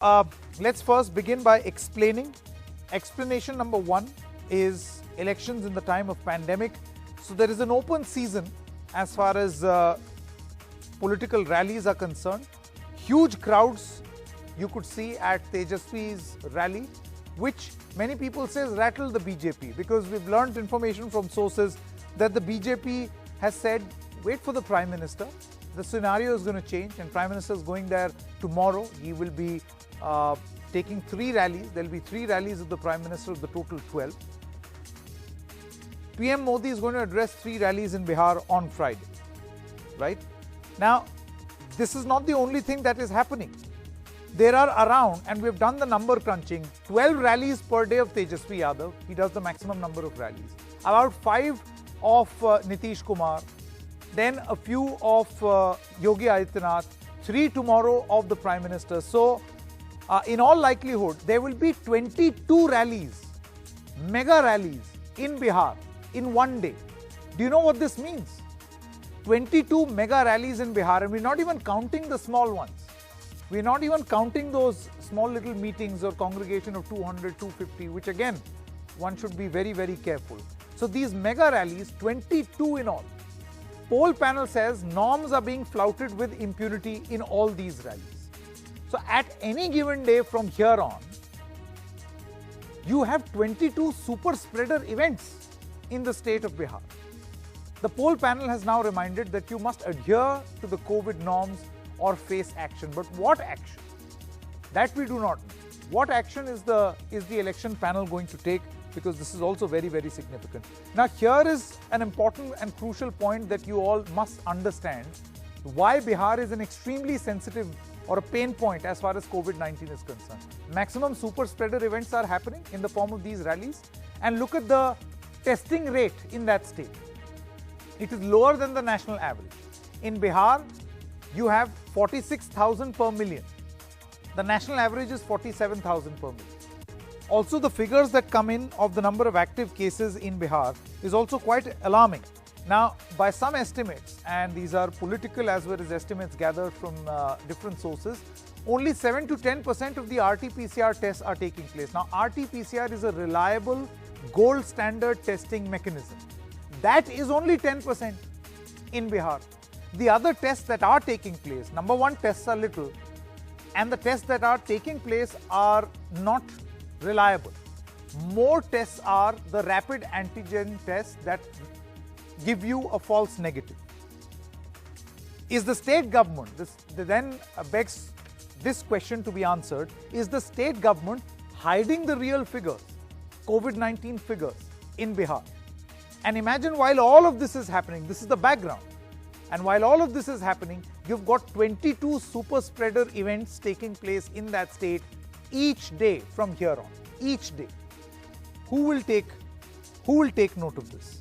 Let's first begin by explaining. Explanation number one is elections in the time of pandemic. So there is an open season as far as political rallies are concerned. Huge crowds you could see at Tejaswi's rally, which many people say rattled the BJP, because we've learned information from sources that the BJP has said, wait for the Prime Minister. The scenario is going to change and Prime Minister is going there tomorrow. He will be taking 3 rallies. There will be 3 rallies of the Prime Minister of the total 12. PM Modi is going to address 3 rallies in Bihar on Friday. Right? Now, this is not the only thing that is happening. There are around, and we've done the number crunching, 12 rallies per day of Tejaswi Yadav. He does the maximum number of rallies. About 5 of Nitish Kumar, then a few of Yogi Adityanath, 3 tomorrow of the Prime Minister. So, in all likelihood, there will be 22 rallies, mega rallies in Bihar in one day. Do you know what this means? 22 mega rallies in Bihar, and we're not even counting the small ones. We're not even counting those small little meetings or congregation of 200, 250, which again, one should be very, very careful. So these mega rallies, 22 in all. Poll panel says norms are being flouted with impunity in all these rallies. So at any given day from here on, you have 22 super spreader events in the state of Bihar. The poll panel has now reminded that you must adhere to the COVID norms or face action. But what action? That we do not know. What action is the election panel going to take? Because this is also very, very significant. Now, here is an important and crucial point that you all must understand why Bihar is an extremely sensitive or a pain point as far as COVID-19 is concerned. Maximum super spreader events are happening in the form of these rallies, and look at the testing rate in that state. It is lower than the national average. In Bihar, you have 46,000 per million. The national average is 47,000 per million. Also, the figures that come in of the number of active cases in Bihar is also quite alarming. Now, by some estimates, and these are political as well as estimates gathered from different sources, only 7 to 10% of the RT-PCR tests are taking place. Now, RT-PCR is a reliable, gold standard testing mechanism. That is only 10% in Bihar. The other tests that are taking place, number one, tests are little, and the tests that are taking place are not reliable. More tests are the rapid antigen tests that give you a false negative. Is the state government, this then begs this question to be answered, is the state government hiding the real figures, COVID-19 figures in Bihar? And imagine, while all of this is happening, this is the background, and while all of this is happening, you've got 22 super spreader events taking place in that state each day from here on, each day. Who will take note of this?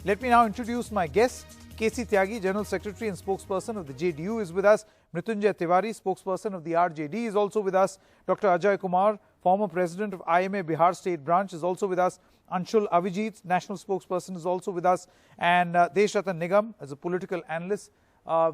Let me now introduce my guest. KC Tyagi, General Secretary and Spokesperson of the JDU, is with us. Mrityunjay Tiwari, Spokesperson of the RJD, is also with us. Dr. Ajay Kumar, former President of IMA Bihar State Branch, is also with us. Anshul Avijit, National Spokesperson, is also with us. And Deshratan Nigam, as a political analyst,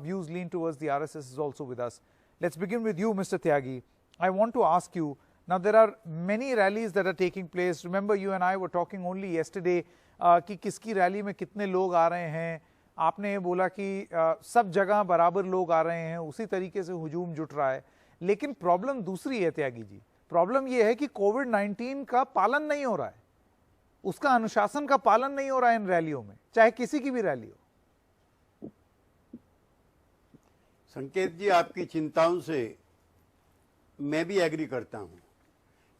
views lean towards the RSS, is also with us. Let's begin with you, Mr. Tyagi. I want to ask you, now there are many rallies that are taking place. Remember, you and I were talking only yesterday कि किसकी rally में कितने लोग आ रहे हैं. आपने ये बोला कि सब जगह बराबर लोग आ रहे हैं, उसी तरीके से हुजूम जुट रहा है. लेकिन प्रॉब्लम दूसरी है त्यागी जी. प्रॉब्लम ये है कि कोविड-19 का पालन नहीं हो रहा है, उसका अनुशासन का पालन नहीं हो रहा है इन रैलियों में, चाहे किसी की भी रैली हो. संकेत जी, आपकी चिंताओं से मैं भी एग्री करता हूं,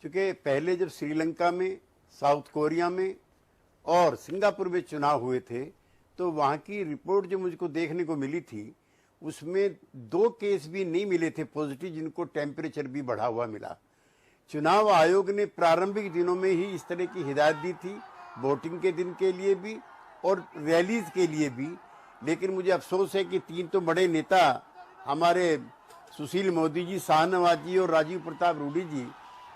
क्योंकि पहले जब श्रीलंका में, साउथ कोरिया में और सिंगापुर में चुनाव हुए थे, तो वहां की रिपोर्ट जो मुझको देखने को मिली थी, उसमें 2 केस भी नहीं मिले थे पॉजिटिव, जिनको टेम्परेचर भी बढ़ा हुआ मिला. चुनाव आयोग ने प्रारंभिक दिनों में ही इस तरह की हिदायत दी थी, वोटिंग के दिन के लिए भी और रैलीज के लिए भी. लेकिन मुझे अफसोस है कि 3 तो बड़े नेता हमारे सुशील मोदी जी, शाहनवाज जी और राजीव प्रताप रूडी जी,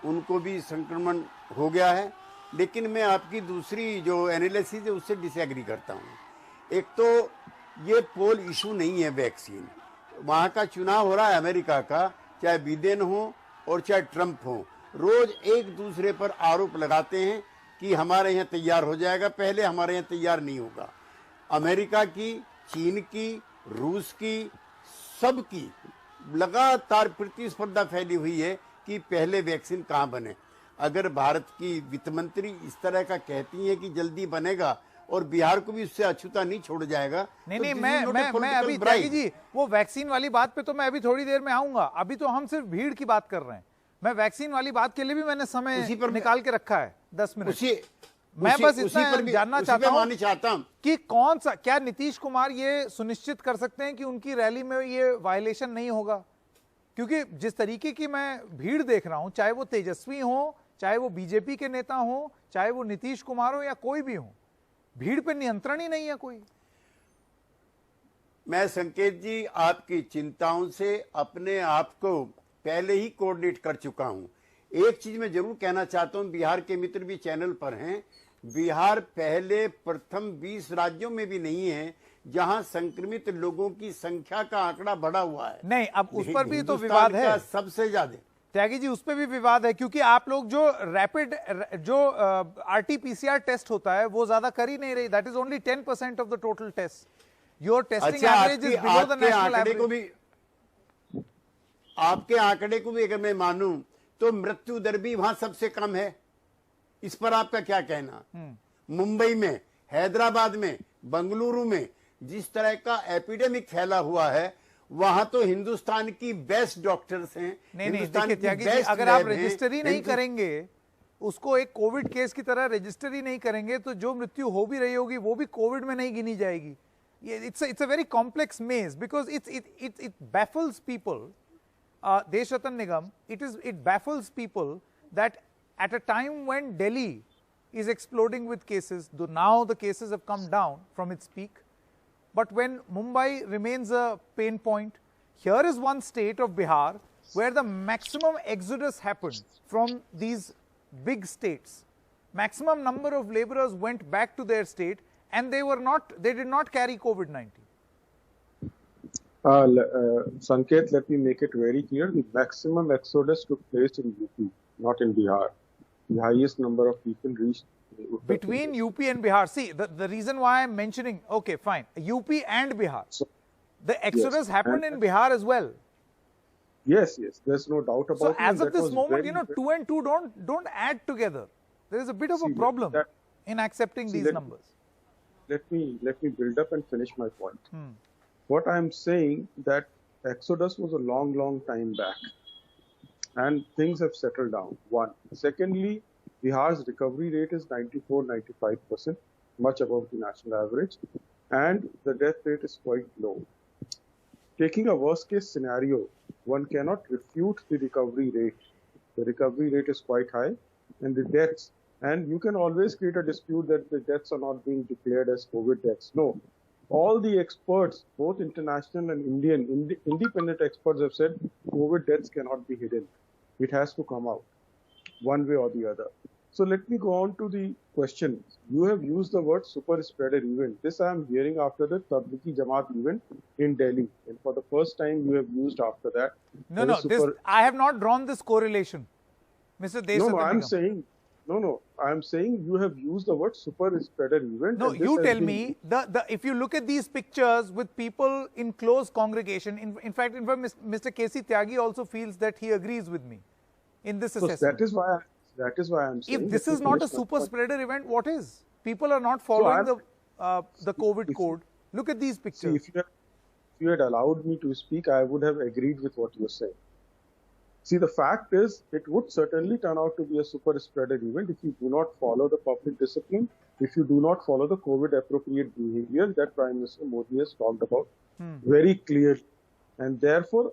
उनको भी संक्रमण हो गया है. लेकिन मैं आपकी दूसरी जो एनालिसिस है उससे डिसएग्री करता हूँ. एक तो ये पोल इशू नहीं है वैक्सीन, वहाँ का चुनाव हो रहा है अमेरिका का, चाहे बिडेन हो और चाहे ट्रंप हो, रोज एक दूसरे पर आरोप लगाते हैं कि हमारे यहाँ तैयार हो जाएगा, पहले हमारे यहाँ तैयार नहीं होगा। अमेरिका की, चीन की, रूस की, सबकी लगातार प्रतिस्पर्धा फैली हुई है कि पहले वैक्सीन कहाँ बने। अगर भारत की वित्त मंत्री इस तरह का कहती है कि जल्दी बनेगा और बिहार को भी उससे अछूता नहीं छोड़ जाएगा, नहीं तो नहीं, this is not a मैं अभी political त्यागी bribe। जी वो वैक्सीन वाली बात पे तो मैं अभी थोड़ी देर में आऊंगा। अभी तो हम सिर्फ भीड़ की बात कर रहे हैं। मैं वैक्सीन वाली बात के लिए भी मैंने समय उसी पर निकाल के रखा है 10 मिनट। मैं उसी- बस उसी इतना पर भी- जानना उसी चाहता पे हूं मानना चाहता हूं कि कौन सा, क्या नीतीश कुमार ये सुनिश्चित कर सकते हैं कि उनकी रैली में ये वायलेशन नहीं होगा? क्योंकि जिस तरीके की मैं भीड़ देख रहा हूं, चाहे वो तेजस्वी हो, चाहे वो बीजेपी के नेता हो, चाहे वो नीतीश कुमार हो या कोई भी हो, भीड़ पे नियंत्रण ही नहीं है कोई। मैं संकेत जी आपकी चिंताओं से अपने आप को पहले ही कोऑर्डिनेट कर चुका हूं। एक चीज मैं जरूर कहना चाहता हूं, बिहार के मित्र भी चैनल पर हैं, बिहार पहले प्रथम 20 राज्यों में भी नहीं है जहां संक्रमित लोगों की संख्या का आंकड़ा बढ़ा हुआ है। नहीं, अब उस पर भी तो हिंदुस्तान विवाद है का सबसे ज्यादा। त्यागी जी, उस पर भी विवाद है क्योंकि आप लोग जो रैपिड जो आरटीपीसीआर टेस्ट होता है वो ज्यादा कर ही नहीं रही। That is only 10% of the total test. Your testing average is below the national average. आपके आंकड़े को भी अगर मैं मानूं तो मृत्यु दर भी वहां सबसे कम है। इस पर आपका क्या कहना? मुंबई में, हैदराबाद में, बेंगलुरु में जिस तरह का एपिडेमिक फैला हुआ है, वहां तो हिंदुस्तान की बेस्ट डॉक्टर्स हैं। नहीं देखिए त्यागी जी, अगर आप रजिस्टर ही नहीं करेंगे, उसको एक कोविड केस की तरह रजिस्टर ही नहीं करेंगे, तो जो मृत्यु हो भी रही होगी वो भी कोविड में नहीं गिनी जाएगी। इट्स अ वेरी कॉम्प्लेक्स मेज because it baffles people. Desh Ratan Nigam, it baffles people that at a time when Delhi is exploding with cases, though now the cases have come down from its peak, but when Mumbai remains a pain point, here is one state of Bihar where the maximum exodus happened from these big states. Maximum number of laborers went back to their state and they did not carry COVID-19. Sanket, let me make it very clear. The maximum exodus took place in UP, not in Bihar. The highest number of people reached between UP and Bihar. See, the reason why I'm mentioning, okay, fine, UP and Bihar. So, the exodus happened in Bihar as well. Yes, there's no doubt about it. So as of this moment, two and two don't add together. There is a bit of a problem in accepting these numbers. Let me build up and finish my point. What I'm saying that exodus was a long time back and things have settled down. One. Secondly, Bihar's recovery rate is 94-95%, much above the national average, and the death rate is quite low. Taking a worst case scenario, one cannot refute the recovery rate. The recovery rate is quite high, and the deaths, and you can always create a dispute that the deaths are not being declared as COVID deaths. No. All the experts, both international and Indian, independent experts have said COVID deaths cannot be hidden. It has to come out one way or the other. So let me go on to the question. You have used the word super spreader event. This I am hearing after the Tablighi Jamaat event in Delhi. And for the first time you have used after that. No, I have not drawn this correlation. Mr. Desh No, I'm saying you have used the word super spreader event. No, you tell me, if you look at these pictures with people in close congregation, in fact, Mr. KC Tyagi also feels that he agrees with me in this assessment. So that is why I'm saying. If this is not a super spreader event, what is? People are not following the COVID code. Look at these pictures. See, if you had allowed me to speak, I would have agreed with what you say. See, the fact is, it would certainly turn out to be a super spreader event if you do not follow the public discipline, if you do not follow the COVID appropriate behavior that Prime Minister Modi has talked about very clearly. And therefore,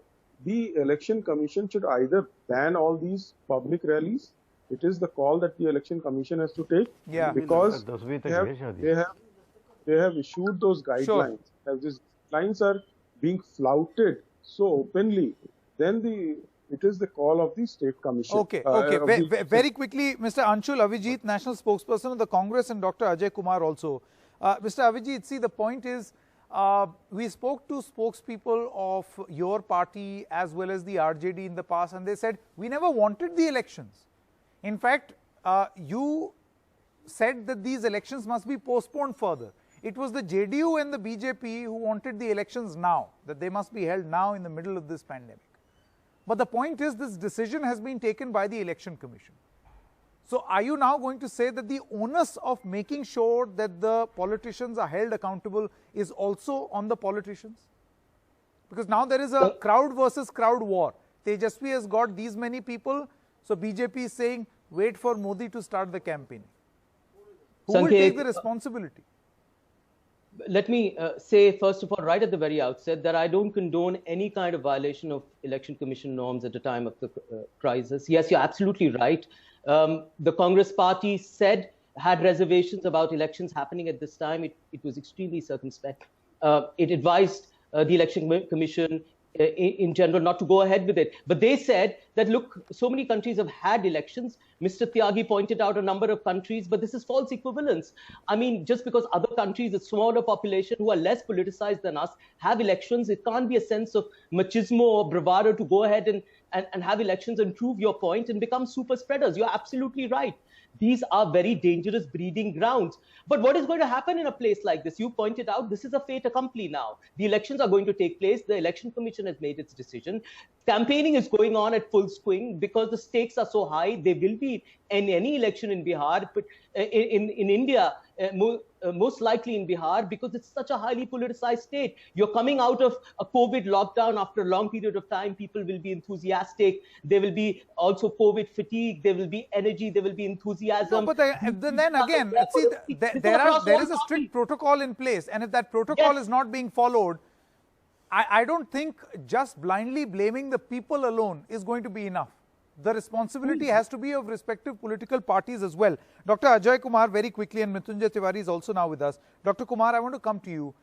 the Election Commission should either ban all these public rallies. It is the call that the Election Commission has to take. Yeah. Because they have issued those guidelines. Sure. As these guidelines are being flouted so openly, then it is the call of the State Commission. Okay. Very quickly, Mr. Anshul Avijit, National Spokesperson of the Congress, and Dr. Ajay Kumar also. Mr. Avijit, see, the point is, We spoke to spokespeople of your party as well as the RJD in the past, and they said, we never wanted the elections. In fact, you said that these elections must be postponed further. It was the JDU and the BJP who wanted the elections now, that they must be held now in the middle of this pandemic. But the point is, this decision has been taken by the Election Commission. So are you now going to say that the onus of making sure that the politicians are held accountable is also on the politicians? Because now there is a crowd versus crowd war. Tejasvi has got these many people, so BJP is saying, wait for Modi to start the campaign. Who will take the responsibility? Let me say, first of all, right at the very outset, that I don't condone any kind of violation of Election Commission norms at the time of the crisis. Yes, you're absolutely right. The Congress party had reservations about elections happening at this time. It was extremely circumspect. It advised the Election Commission in general not to go ahead with it. But they said that, look, so many countries have had elections. Mr. Tyagi pointed out a number of countries, but this is false equivalence. I mean, just because other countries, a smaller population who are less politicized than us, have elections, it can't be a sense of machismo or bravado to go ahead and have elections and prove your point and become super spreaders. You're absolutely right. These are very dangerous breeding grounds. But what is going to happen in a place like this? You pointed out this is a fait accompli now. The elections are going to take place. The Election Commission has made its decision. Campaigning is going on at full swing because the stakes are so high. There will be in any election in Bihar, but in India, most likely in Bihar, because it's such a highly politicized state. You're coming out of a COVID lockdown after a long period of time. People will be enthusiastic. There will be also COVID fatigue. There will be energy. There will be enthusiasm. No, but then again, see, there is a strict protocol in place, and if that protocol is not being followed, I don't think just blindly blaming the people alone is going to be enough. The responsibility has to be of respective political parties as well. Dr. Ajay Kumar, very quickly, and Mrityunjay Tiwari is also now with us. Dr. Kumar, I want to come to you.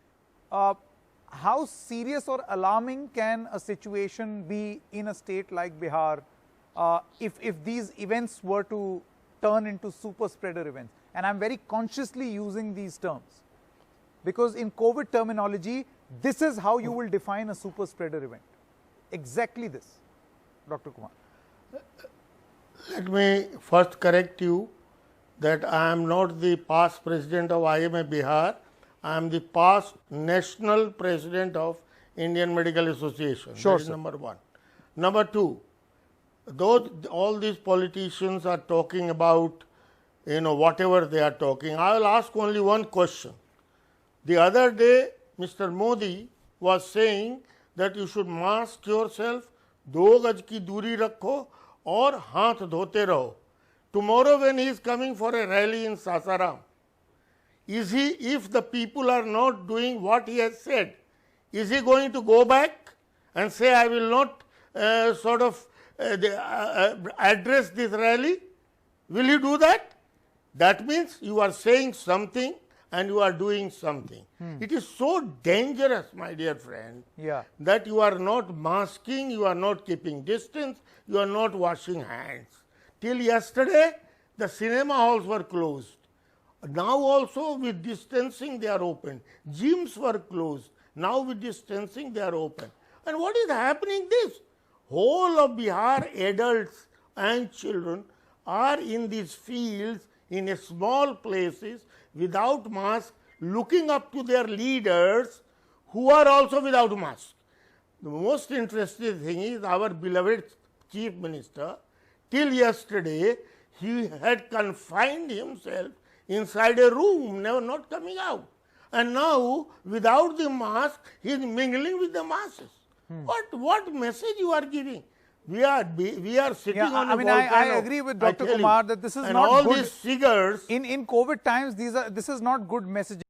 How serious or alarming can a situation be in a state like Bihar if these events were to turn into super spreader events? And I'm very consciously using these terms because in COVID terminology, this is how you will define a super spreader event. Exactly this, Dr. Kumar. Let me first correct you that I am not the past president of IMA Bihar. I am the past national president of Indian Medical Association. Sure, that is number one. Number two, though all these politicians are talking about, whatever they are talking, I will ask only one question. The other day, Mr. Modi was saying that you should mask yourself, 2 गज की दूरी रखो और हाथ धोते रहो. Tomorrow when he is coming for a rally in Sasaram, if the people are not doing what he has said, is he going to go back and say, I will not address this rally? Will he do that? That means you are saying something and you are doing something. It is so dangerous, my dear friend, that you are not masking, you are not keeping distance, you are not washing hands. Till yesterday, the cinema halls were closed. Now also with distancing they are open. Gyms were closed. Now with distancing they are open. And what is happening this? Whole of Bihar adults and children are in these fields, in small places, without mask, looking up to their leaders who are also without mask. The most interesting thing is our beloved Chief Minister, till yesterday, he had confined himself inside a room, never not coming out. And now, without the mask, he is mingling with the masses. What message you are giving? We are sitting on a volcano. I agree with Dr. Kumar that this is and not all good. These figures In COVID times, this is not good messaging.